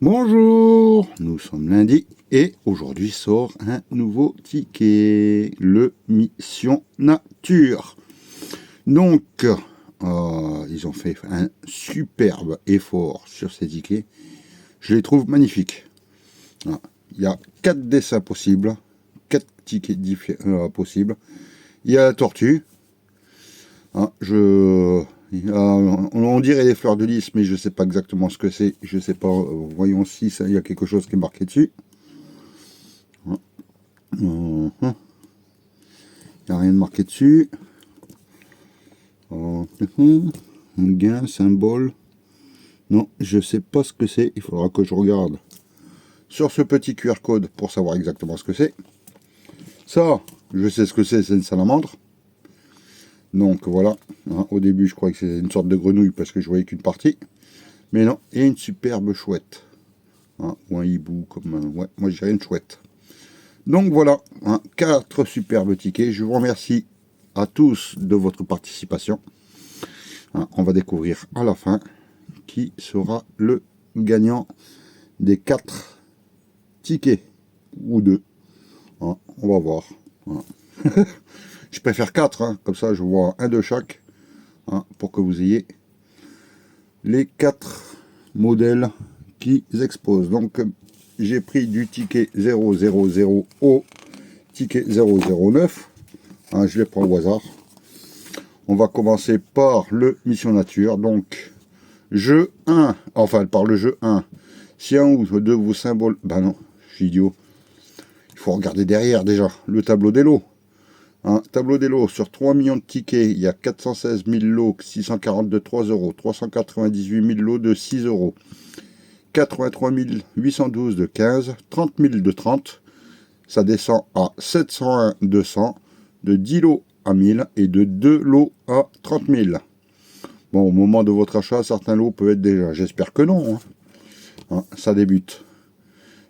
Bonjour, nous sommes lundi et aujourd'hui sort un nouveau ticket, le Mission Nature. Donc, ils ont fait un superbe effort sur ces tickets. Je les trouve magnifiques. Voilà. Il y a 4 dessins possibles, 4 tickets possibles. Il y a la tortue. On dirait des fleurs de lys, mais je ne sais pas exactement ce que c'est. Je ne sais pas. Voyons si il y a quelque chose qui est marqué dessus. Il n'y a rien de marqué dessus. Un gain, symbole. Non, je ne sais pas ce que c'est. Il faudra que je regarde sur ce petit QR code pour savoir exactement ce que c'est. Ça, je sais ce que c'est une salamandre. Donc voilà, au début je croyais que c'était une sorte de grenouille parce que je voyais qu'une partie. Mais non, et une superbe chouette. Ou un hibou, comme ouais, moi je dirais une chouette. Donc voilà, 4 superbes tickets. Je vous remercie à tous de votre participation. On va découvrir à la fin qui sera le gagnant des 4 tickets. Ou 2. On va voir. Je préfère 4, comme ça je vois un de chaque, pour que vous ayez les 4 modèles qui exposent. Donc j'ai pris du ticket 000 au ticket 009. Je les prends au hasard. On va commencer par le Mission Nature. Donc jeu 1, enfin par le jeu 1. Si un ou deux de vos symboles... Ben non, je suis idiot. Il faut regarder derrière déjà le tableau des lots. Tableau des lots, sur 3 millions de tickets, il y a 416 000 lots, 640 de 3 euros, 398 000 lots de 6 euros, 83 812 de 15, 30 000 de 30, ça descend à 701 200, de 10 lots à 1000 et de 2 lots à 30 000. Bon, au moment de votre achat, certains lots peuvent être déjà, j'espère que non, ça débute.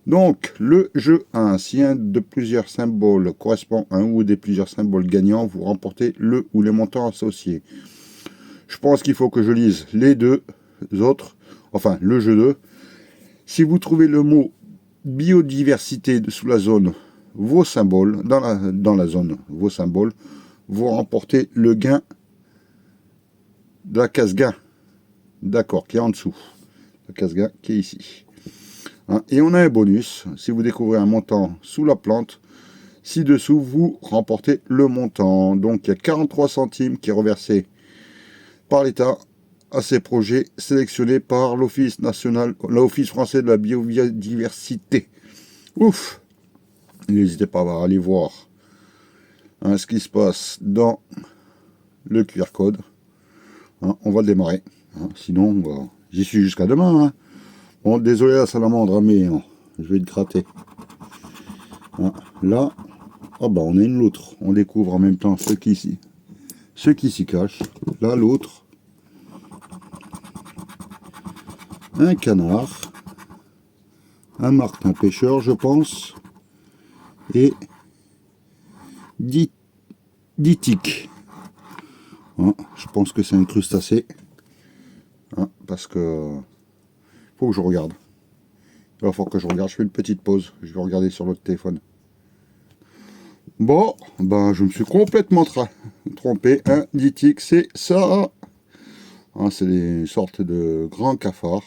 Donc, le jeu 1, si un de plusieurs symboles correspond à un ou des plusieurs symboles gagnants, vous remportez le ou les montants associés. Je pense qu'il faut que je lise les deux autres, enfin, le jeu 2. Si vous trouvez le mot biodiversité sous la zone, vos symboles, dans la zone, vos symboles, vous remportez le gain de la case gain. D'accord, qui est en dessous. La case gain qui est ici. Et on a un bonus, si vous découvrez un montant sous la plante, ci-dessous, vous remportez le montant. Donc il y a 43 centimes qui est reversé par l'État à ces projets sélectionnés par l'Office français de la biodiversité. Ouf! N'hésitez pas à aller voir ce qui se passe dans le QR code. On va le démarrer. Sinon, j'y suis jusqu'à demain. Bon, désolé la salamandre, mais je vais te gratter. Là, on a une loutre. On découvre en même temps ceux qui s'y cachent. Là, l'autre. Un canard. Un martin pêcheur, je pense. Et 10 tiques. Je pense que c'est un crustacé. Parce que... faut que je regarde. Il va falloir que je regarde. Je fais une petite pause. Je vais regarder sur l'autre téléphone. Bon, je me suis complètement trompé. Un ditique, c'est ça. C'est des sortes de grands cafards.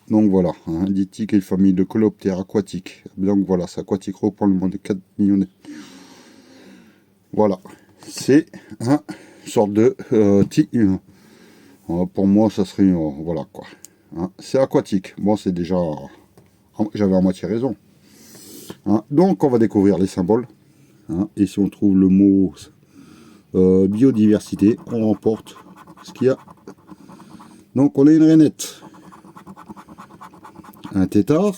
Donc voilà, un ditique est une famille de coléoptères aquatiques. Donc voilà, c'est aquatique reprend le monde de 4 millions de... Voilà, c'est une sorte de tic. Pour moi, ça serait... voilà quoi. C'est aquatique. Bon, c'est déjà... j'avais à moitié raison. Donc, on va découvrir les symboles. Et si on trouve le mot biodiversité, on remporte ce qu'il y a. Donc, on a une rainette. Un tétard.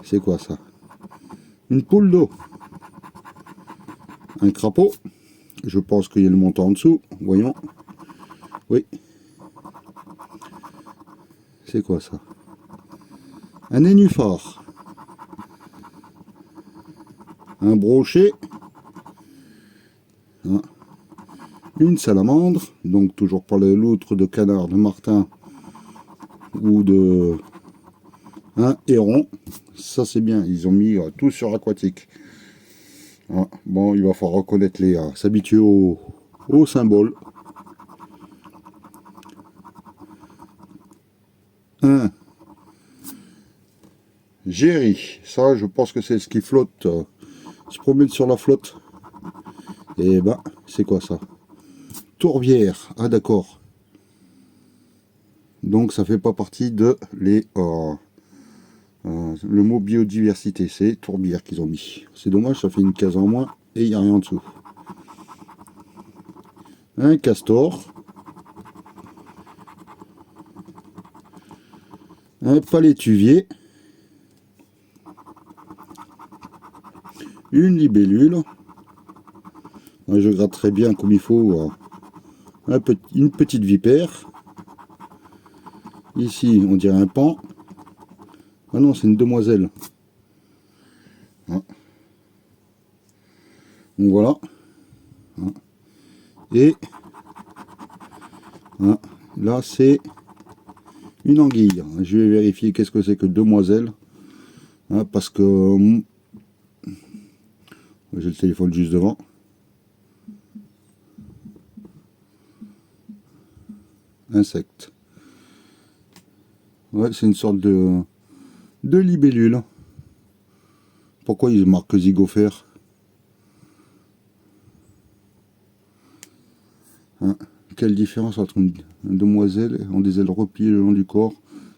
C'est quoi ça? Une poule d'eau. Un crapaud. Je pense qu'il y a le montant en dessous. Voyons. Oui. C'est quoi ça? Un nénuphar. Un brochet. Une salamandre. Donc toujours pas l'autre de canard, de martin. ou de héron. Ça c'est bien, ils ont mis tout sur aquatique. Hein, bon, il va falloir reconnaître les s'habituer au symbole. Un Géry, ça je pense que c'est ce qui flotte, se promène sur la flotte. Et ben, c'est quoi ça? Tourbière, ah d'accord. Donc ça fait pas partie de le mot biodiversité, c'est tourbière qu'ils ont mis. C'est dommage, ça fait une case en moins et il n'y a rien en dessous. Un castor. Un palétuvier. Une libellule. Je gratte très bien comme il faut une petite vipère. Ici, on dirait un paon. Ah non, c'est une demoiselle. Donc voilà. Et là, c'est une anguille. Je vais vérifier qu'est-ce que c'est que demoiselle. Parce que j'ai le téléphone juste devant. Insecte. Ouais, c'est une sorte de libellule. Pourquoi ils marquent zygofère? Quelle différence entre une demoiselle ont des ailes repliées le long du corps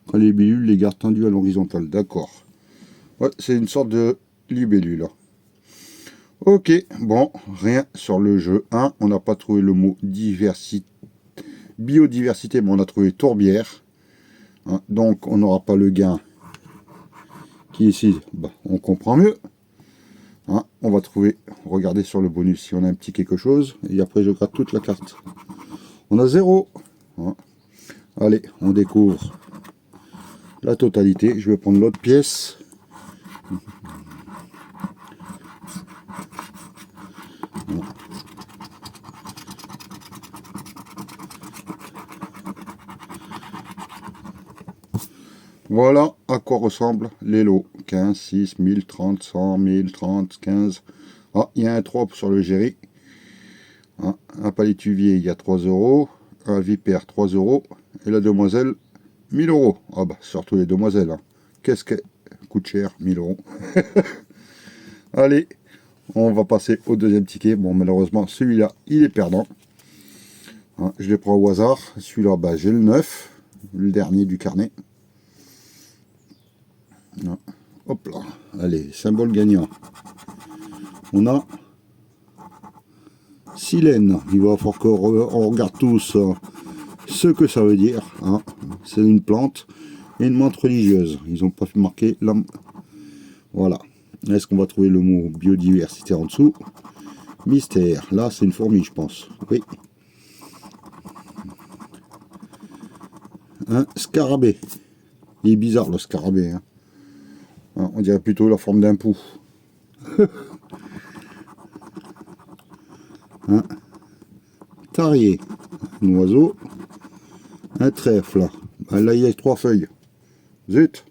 quand les libellules les gardent tendues à l'horizontale? D'accord. Ouais, c'est une sorte de libellule. Ok, bon, rien sur le jeu 1. On n'a pas trouvé le mot biodiversité, mais on a trouvé tourbière. Donc on n'aura pas le gain qui ici, on comprend mieux. On va trouver, regardez sur le bonus si on a un petit quelque chose. Et après je gratte toute la carte. On a 0. Allez, on découvre la totalité. Je vais prendre l'autre pièce. Voilà à quoi ressemblent les lots. 15, 6, 1000, 30, 100, 1000, 30, 15. Ah, il y a un 3 sur le Géry. Un palétuvier, il y a 3 euros. Un vipère, 3 euros. Et la demoiselle, 1000 euros. Ah bah, surtout les demoiselles. Qu'est-ce que coûte cher, 1000 euros. Allez, on va passer au deuxième ticket. Bon, malheureusement, celui-là, il est perdant. Je les prends au hasard. Celui-là, j'ai le 9, le dernier du carnet. Hop là, allez, symbole gagnant. On a silène. Il va falloir qu'on regarde tous ce que ça veut dire. C'est une plante et une menthe religieuse. Ils n'ont pas fait marquer la... Voilà. Est-ce qu'on va trouver le mot biodiversité en dessous? Mystère. Là, c'est une fourmi, je pense. Oui. Un scarabée. Il est bizarre, le scarabée. On dirait plutôt la forme d'un pou. Tarier, un oiseau. Un trèfle. Là, il y a 3 feuilles. Zut.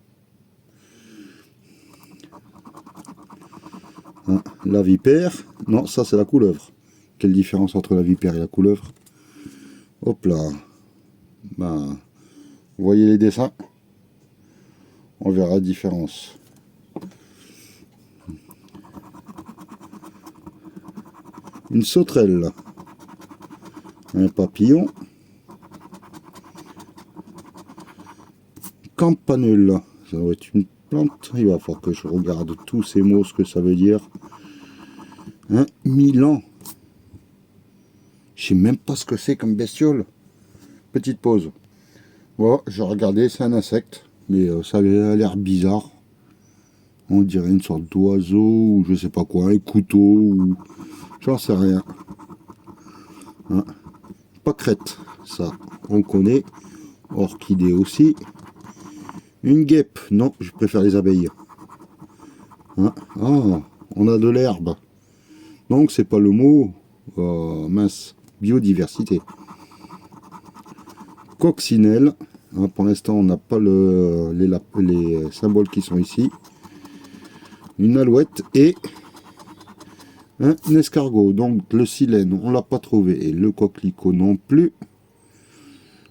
La vipère. Non, ça c'est la couleuvre. Quelle différence entre la vipère et la couleuvre? Hop là. Vous voyez les dessins? On verra la différence. Une sauterelle. Un papillon. Campanule. Ça doit être une plante. Il va falloir que je regarde tous ces mots, ce que ça veut dire. Milan. Je sais même pas ce que c'est comme bestiole. Petite pause. Voilà, j'ai regardé, c'est un insecte. Mais ça a l'air bizarre. On dirait une sorte d'oiseau ou je sais pas quoi, un couteau ou... J'en sais rien. Pâquerette, ça on connaît. Orchidée aussi. Une guêpe, non, je préfère les abeilles. Ah, on a de l'herbe. Donc c'est pas le mot, mince, biodiversité. Coccinelle, Hein, pour l'instant, on n'a pas les symboles qui sont ici. Une alouette et un escargot. Donc le silène, on l'a pas trouvé. Et le coquelicot non plus.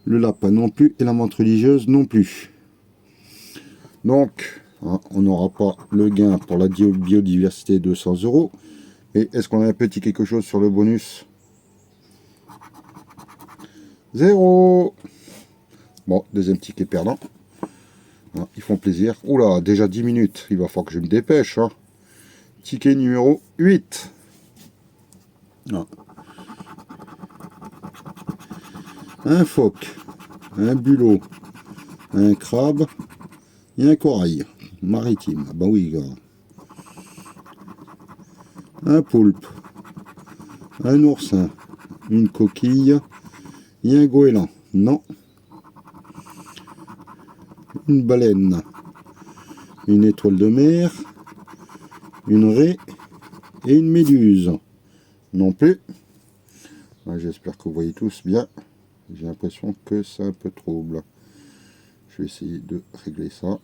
Le lapin non plus. Et la menthe religieuse non plus. Donc, hein, on n'aura pas le gain pour la biodiversité de 100 €. Et est-ce qu'on a un petit quelque chose sur le bonus? 0. Bon, deuxième ticket perdant. Hein, ils font plaisir. Oula, déjà 10 minutes. Il va falloir que je me dépêche. Hein. Ticket numéro 8. Ah. Un phoque, un bulot, un crabe et un corail maritime. Ah bah oui, gars. Un poulpe, un oursin, une coquille et un goéland. Non. Une baleine, une étoile de mer, une raie et une méduse. Non plus. Ah, j'espère que vous voyez tous bien. J'ai l'impression que c'est un peu trouble. Je vais essayer de régler ça.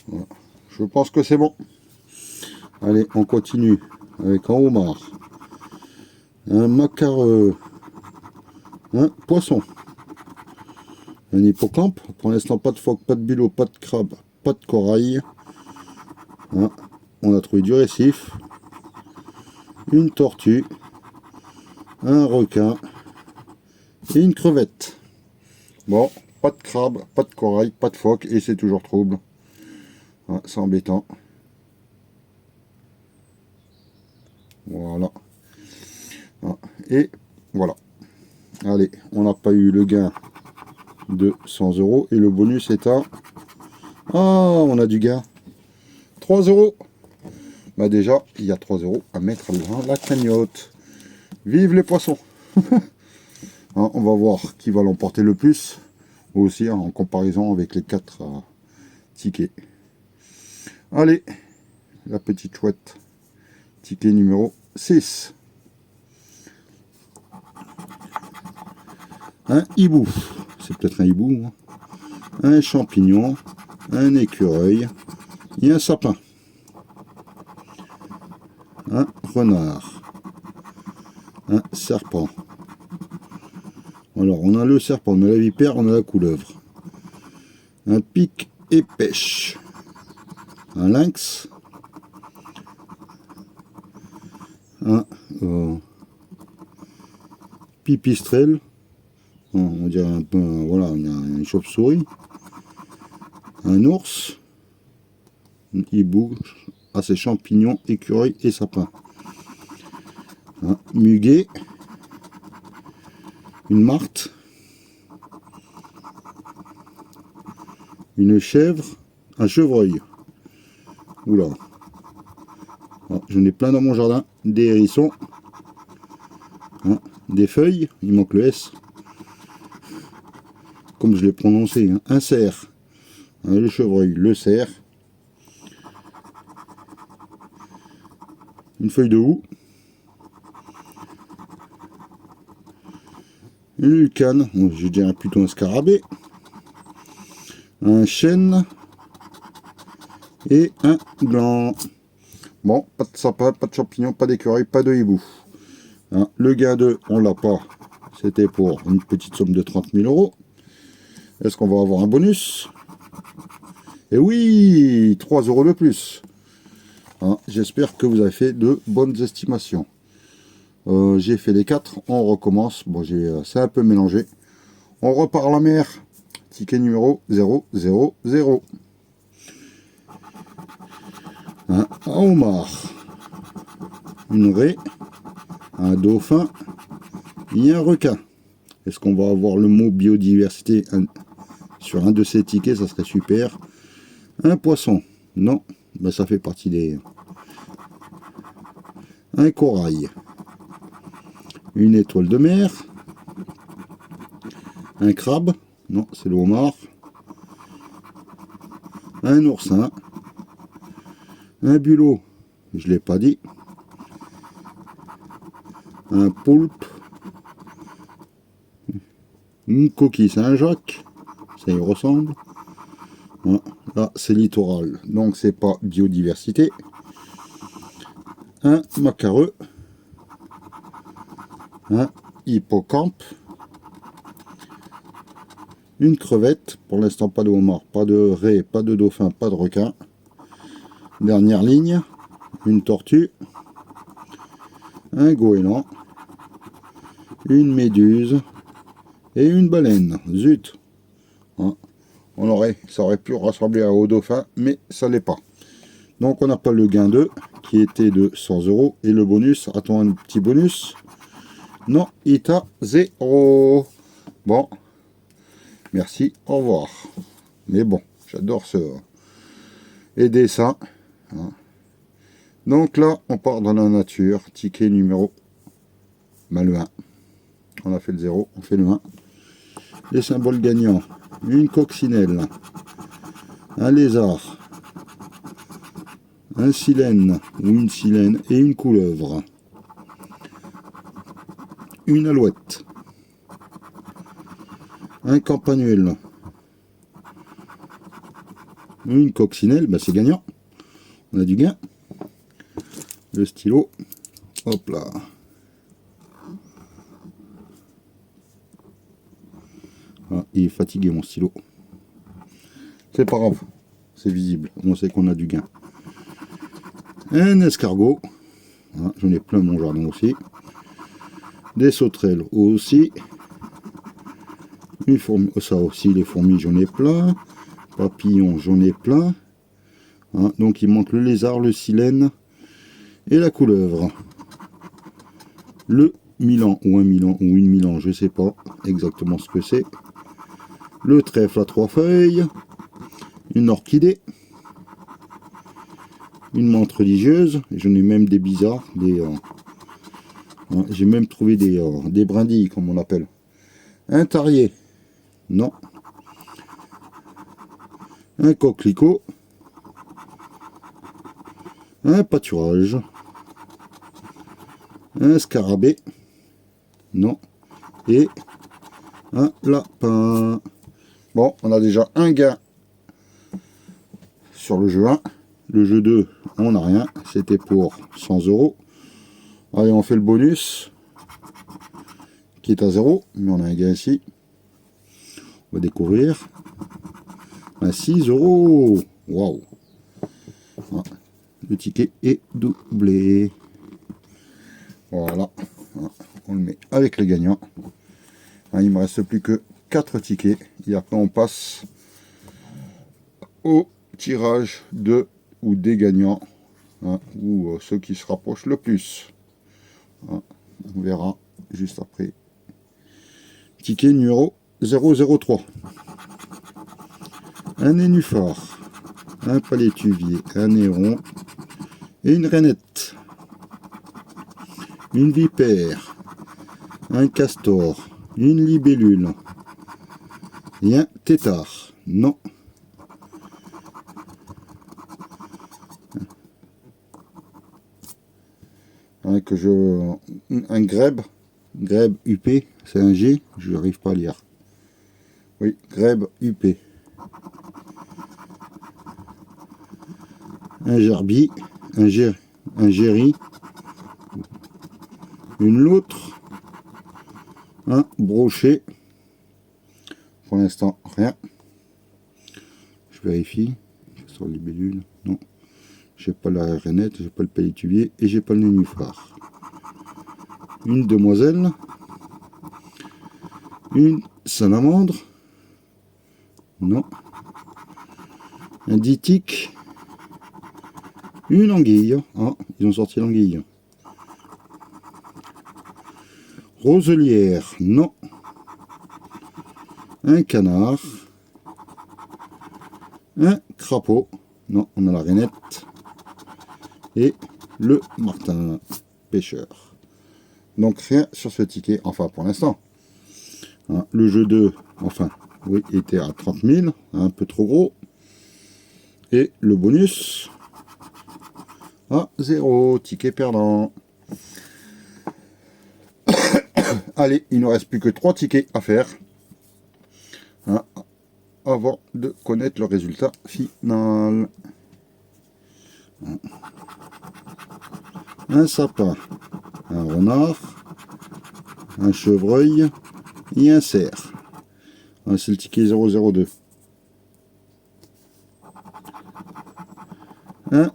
Voilà. Je pense que c'est bon. Allez, on continue avec un homard, un macareux, un poisson, un hippocampe. Pour l'instant, pas de phoque, pas de bulot, pas de crabe, pas de corail. Hein. On a trouvé du récif, une tortue, un requin et une crevette. Bon, pas de crabe, pas de corail, pas de phoque et c'est toujours trouble. Hein, c'est embêtant. Voilà. Ah, et voilà. Allez, on n'a pas eu le gain de 100 € et le bonus est à... Ah, on a du gain. 3 €. Bah déjà, il y a 3 € à mettre dans la cagnotte. Vive les poissons. Hein, on va voir qui va l'emporter le plus. Aussi en comparaison avec les 4 tickets. Allez, la petite chouette. Ticket numéro 6. Un hibou, c'est peut-être un hibou, hein. Un champignon, un écureuil et un sapin. Un renard, un serpent. Alors on a le serpent, on a la vipère, on a la couleuvre. Un pic et pêche. Un lynx. Un pipistrelle. On dirait un peu, voilà, une chauve-souris. Un ours. Un hibou. Ah, c'est champignons, écureuil et sapin. Un muguet. Une martre. Une chèvre. Un chevreuil. Oula. Ah, j'en ai plein dans mon jardin. Des hérissons. Hein, des feuilles. Il manque le S. Comme je l'ai prononcé. Hein. Un cerf. Hein, le chevreuil. Le cerf. Une feuille de houx. Une lucane. Je dirais plutôt un scarabée. Un chêne. Et un gland. Bon, pas de sapin, pas de champignons, pas d'écureuil, pas de hibou. Hein, le gain 2, on l'a pas. C'était pour une petite somme de 30 000 €. Est-ce qu'on va avoir un bonus? Et oui, 3 € de plus. Hein, j'espère que vous avez fait de bonnes estimations. J'ai fait les 4, on recommence. Bon, c'est un peu mélangé. On repart à la mer. Ticket numéro 000. Un homard, une raie, un dauphin et un requin. Est-ce qu'on va avoir le mot biodiversité sur un de ces tickets? Ça serait super. Un poisson, non, ben ça fait partie des... Un corail, une étoile de mer, Un crabe, non, c'est le homard. Un oursin. Un bulot, je ne l'ai pas dit. Un poulpe. Une coquille Saint-Jacques, ça y ressemble. Voilà. Là, c'est littoral, donc c'est pas biodiversité. Un macareux. Un hippocampe. Une crevette, pour l'instant pas de homard, pas de raie, pas de dauphin, pas de requin. Dernière ligne, une tortue, un goéland, une méduse et une baleine. Zut, hein, ça aurait pu ressembler à un dauphin, mais ça l'est pas. Donc on n'a pas le gain 2 qui était de 100 € et le bonus, attends un petit bonus. Non, il est à 0. Bon. Merci, au revoir. Mais bon, j'adore ce aider ça. Hein. Donc là, on part dans la nature. Ticket numéro le 1. On a fait le 0, on fait le 1. Les symboles gagnants. Une coccinelle. Un lézard. Un silène ou une silène et une couleuvre. Une alouette. Un campanuel. Une coccinelle, bah c'est gagnant. On a du gain. Le stylo. Hop là. Ah, il est fatigué mon stylo. C'est pas grave. C'est visible. On sait qu'on a du gain. Un escargot. Ah, j'en ai plein mon jardin aussi. Des sauterelles aussi. Une fourmi, ça aussi, les fourmis, j'en ai plein. Papillons, j'en ai plein. Hein, donc il manque le lézard, le silène et la couleuvre. Le milan ou un milan ou une milan, je sais pas exactement ce que c'est. Le trèfle à 3 feuilles. Une orchidée. Une menthe religieuse. J'en ai même des bizarres. Hein, j'ai même trouvé des brindilles, comme on appelle. Un tarier. Non. Un coquelicot. Un pâturage. Un scarabée. Non. Et un lapin. Bon, on a déjà un gain sur le jeu 1. Le jeu 2, on n'a rien. C'était pour 100 €. Allez, on fait le bonus. Qui est à 0. Mais on a un gain ici. On va découvrir. À 6 €. Waouh. Le ticket est doublé. Voilà. On le met avec les gagnants. Il ne me reste plus que 4 tickets. Et après, on passe au tirage de ou des gagnants. Ou ceux qui se rapprochent le plus. On verra juste après. Ticket numéro 003. Un nénuphar, un palétuvier, un héron et une rainette. Une vipère, un castor, une libellule et un tétard. Non. Un grèbe UP, c'est un G, je n'arrive pas à lire. Oui, grèbe UP. Un gerbi, un géri, une loutre, un brochet. Pour l'instant, rien. Je vérifie. Sur les libellule, non. J'ai pas la rainette, j'ai pas le palétuvier et j'ai pas le nénuphar. Une demoiselle, une salamandre, non. Un ditique, une anguille. Ah, ils ont sorti l'anguille. Roselière, non. Un canard, un crapaud, non, on a la rainette. Et le martin pêcheur. Donc rien sur ce ticket, enfin pour l'instant. Hein, le jeu 2, enfin, oui, était à 30 000, un peu trop gros. Et le bonus à 0, ticket perdant. Allez, il ne nous reste plus que 3 tickets à faire. Hein, avant de connaître le résultat final. Un sapin, un renard, un chevreuil et un cerf. C'est le ticket 002. Un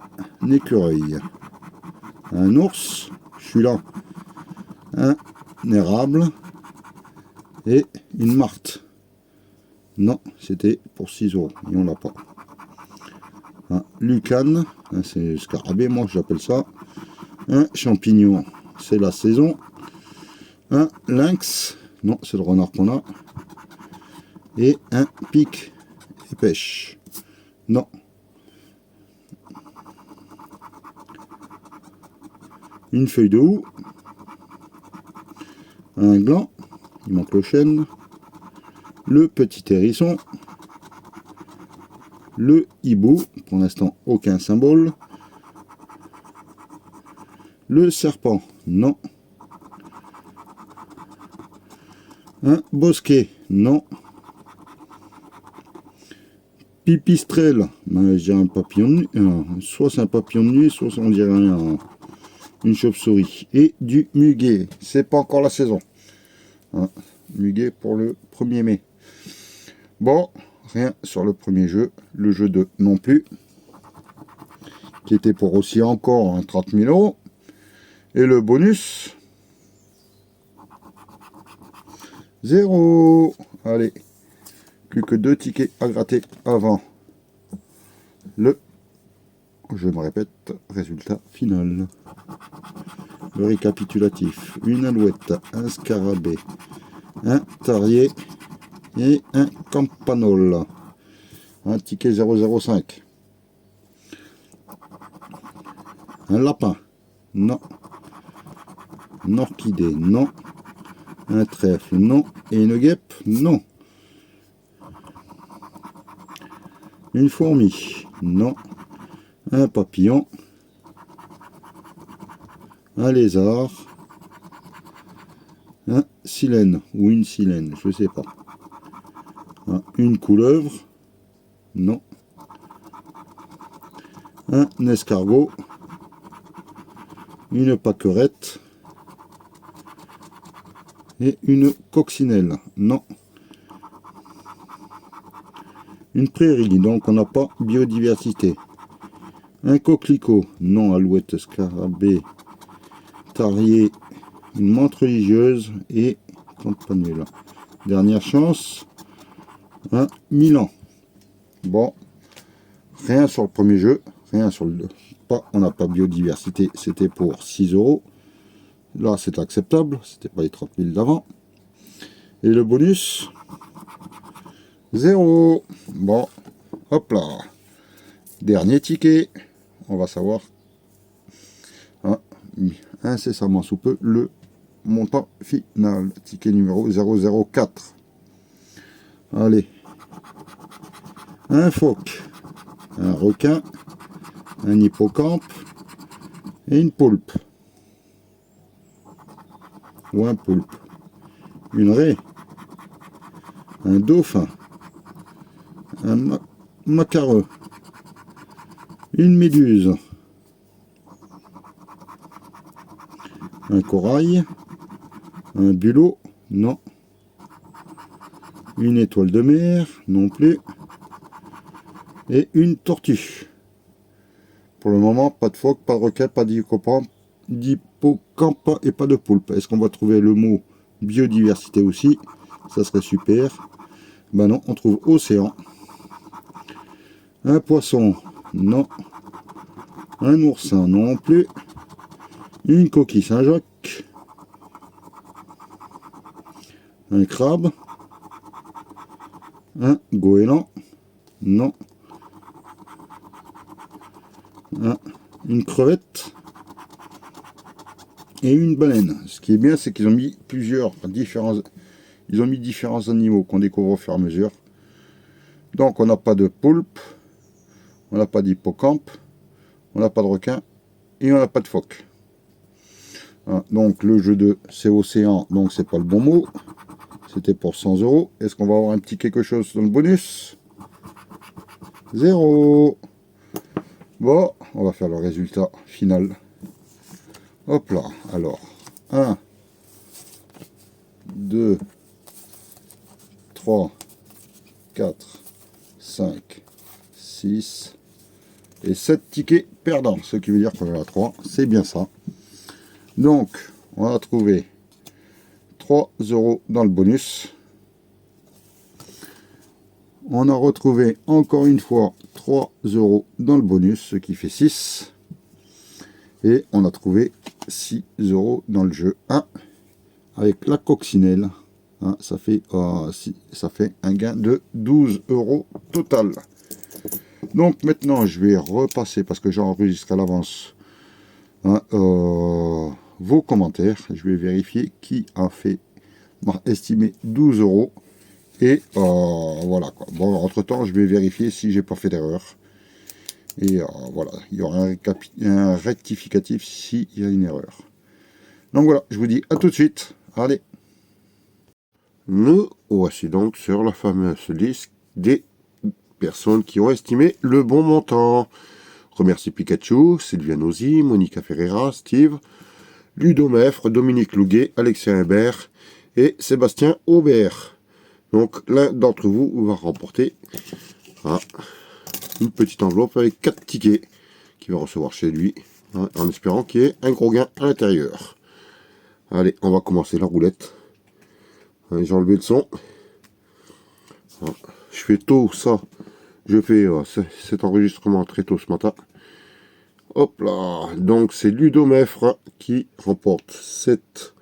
écureuil, un ours, celui-là, un érable et une martre. Non, c'était pour 6 euros et on l'a pas. Un lucane, c'est scarabée, moi j'appelle ça. Un champignon, c'est la saison. Un lynx, non, c'est le renard qu'on a. Et un pic et pêche, non. Une feuille de houx, un gland, il manque le chêne, le petit hérisson, le hibou, pour l'instant aucun symbole, le serpent, non, un bosquet, non, pipistrelle, ben, je dirais un papillon de nuit, soit c'est un papillon de nuit, soit on dirait une chauve-souris, et du muguet, c'est pas encore la saison, hein, muguet pour le 1er mai. Bon, rien sur le premier jeu, le jeu 2 non plus, qui était pour aussi encore 30 000 euros. Et le bonus, 0. Allez, plus que 2 tickets à gratter avant le, je me répète, résultat final. Le récapitulatif, une alouette, un scarabée, un tarier et un campanole. Un ticket 005. Un lapin, non. Une orchidée, non. Un trèfle, non. Et une guêpe, non. Une fourmi, non. Un papillon. Un lézard. Un silène ou une silène, je sais pas. Une couleuvre, non. Un escargot. Une pâquerette. Et une coccinelle, non. Une prairie, donc on n'a pas biodiversité. Un coquelicot, non. Alouette, scarabée, tarier, une menthe religieuse et campanule. Dernière chance, un Milan. Bon, rien sur le premier jeu, rien sur le 2. On n'a pas biodiversité, c'était pour 6 euros. Là, c'est acceptable, c'était pas les 30 000 d'avant. Et le bonus, 0. Bon, hop là. Dernier ticket. On va savoir incessamment sous peu le montant final. Ticket numéro 004. Allez. Un phoque, un requin, un hippocampe et une poulpe. Ou un poulpe. Une raie, un dauphin, un macareux, une méduse, un corail, un bulot, non, une étoile de mer, non plus, et une tortue. Pour le moment, pas de phoque, pas de requin, pas d'hippocampe et pas de poulpe. Est-ce qu'on va trouver le mot biodiversité aussi? Ça serait super. Ben non, on trouve océan. Un poisson, non. Un oursin, non plus. Une coquille Saint-Jacques. Un crabe. Un goéland, non. Une crevette. Et une baleine. Ce qui est bien, c'est qu'ils ont mis plusieurs différents Ils ont mis différents animaux qu'on découvre au fur et à mesure. Donc on n'a pas de poulpe, on n'a pas d'hippocampe, on n'a pas de requin et on n'a pas de phoque. Hein, donc le jeu 2 c'est océan, donc c'est pas le bon mot. C'était pour 100 euros. Est-ce qu'on va avoir un petit quelque chose dans le bonus? 0. Bon, on va faire le résultat final. Hop là, alors 1, 2, 3, 4, 5, 6 et 7 tickets perdants, ce qui veut dire qu'on est à 3, c'est bien ça. Donc, on a trouvé 3 euros dans le bonus. On a retrouvé encore une fois 3 euros dans le bonus, ce qui fait 6. Et on a trouvé 6 euros dans le jeu 1 avec la coccinelle. Hein, ça fait un gain de 12 euros total. Donc maintenant, je vais repasser, parce que j'ai enregistré à l'avance, hein, vos commentaires. Je vais vérifier qui a estimé 12 euros. Et voilà quoi. Bon, entre temps, je vais vérifier si j'ai pas fait d'erreur. Et voilà, il y aura un rectificatif s'il y a une erreur. Donc voilà, je vous dis à tout de suite. Allez. Nous voici donc sur la fameuse liste des personnes qui ont estimé le bon montant. Remercie Pikachu, Sylvia Nozy, Monica Ferreira, Steve, Ludo Meffre, Dominique Louguet, Alexia Imbert et Sébastien Aubert. Donc l'un d'entre vous va remporter une petite enveloppe avec 4 tickets qu'il va recevoir chez lui, hein, en espérant qu'il y ait un gros gain à l'intérieur. Allez, on va commencer la roulette. J'ai enlevé le son. Je fais tôt ça. Je fais cet enregistrement très tôt ce matin. Hop là. Donc c'est Ludo Meffre qui remporte cette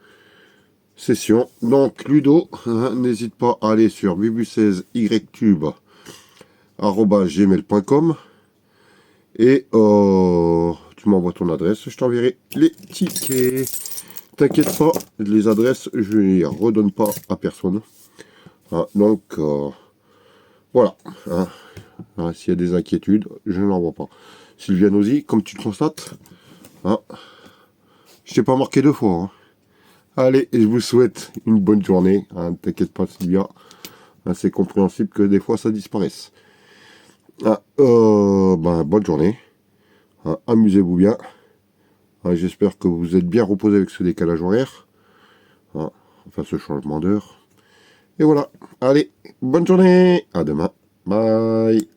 session. Donc Ludo, n'hésite pas à aller sur bubu16ytube@gmail.com et tu m'envoies ton adresse. Je t'enverrai les tickets. T'inquiète pas, les adresses, je ne les redonne pas à personne. Donc, voilà. S'il y a des inquiétudes, je ne l'envoie pas. Sylvia Nozy, comme tu le constates, je t'ai pas marqué 2 fois. Allez, je vous souhaite une bonne journée. T'inquiète pas, Sylvia. C'est compréhensible que des fois, ça disparaisse. Bonne journée. Amusez-vous bien. J'espère que vous êtes bien reposé avec ce décalage horaire. Enfin, ce changement d'heure. Et voilà. Allez, bonne journée. À demain. Bye.